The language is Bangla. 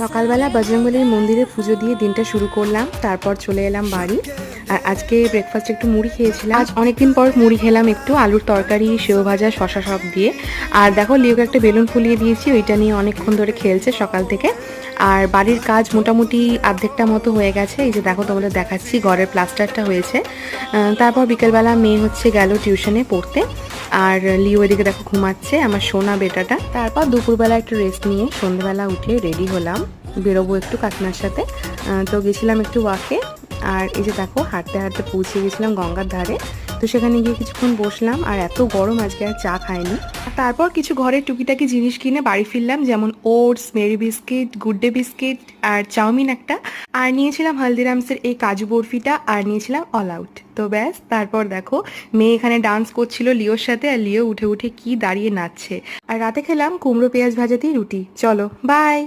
সকালবেলা বজরংবলীর মন্দিরে পুজো দিয়ে দিনটা শুরু করলাম, তারপর চলে এলাম বাড়ি। আর আজকে ব্রেকফাস্টে একটু মুড়ি খেয়েছিলাম। আজ অনেকদিন পর মুড়ি খেলাম, একটু আলুর তরকারি, সেও ভাজা, শশা সব দিয়ে। আর দেখো লিওকে একটা বেলুন ফুলিয়ে দিয়েছি, ওইটা নিয়ে অনেকক্ষণ ধরে খেলছে সকাল থেকে। আর বাড়ির কাজ মোটামুটি অর্ধেকটা মতো হয়ে গেছে। এই যে দেখো তোমাদের দেখাচ্ছি, ঘরের প্লাস্টারটা হয়েছে। তারপর বিকেলবেলা মেয়ে হচ্ছে গেল টিউশনে পড়তে, আর লিও এদিকে দেখো ঘুমাচ্ছে, আমার সোনা বেটাটা। তারপর দুপুরবেলা একটু রেস্ট নিয়ে সন্ধ্যেবেলা উঠে রেডি হলাম, বেরোবো একটু কাকিমার সাথে। তো গেছিলাম একটু ওয়াকে। আর এই যে দেখো হাঁটতে হাঁটতে পৌঁছে গেছিলাম গঙ্গার ধারে। তো সেখানে গিয়ে কিছুক্ষণ বসলাম, আর এত গরম আজকে আর চা খাইনি। তারপর কিছু ঘরের টুকিটাকি জিনিস কিনে বাড়ি ফিরলাম, যেমন oats, Marie biscuit, good day biscuit, আর চাউমিন একটা। আর নিয়েছিলাম হালদিরামসের এই কাজু বরফিটা, আর নিয়েছিলাম অল আউট। তো ব্যাস, তারপর দেখো মেয়ে এখানে ডান্স করছিল লিওর সাথে, আর লিও উঠে উঠে কি দাঁড়িয়ে নাচছে। আর রাতে খেলাম কুমড়ো পেঁয়াজ ভাজা দিয়ে রুটি। চলো বাই।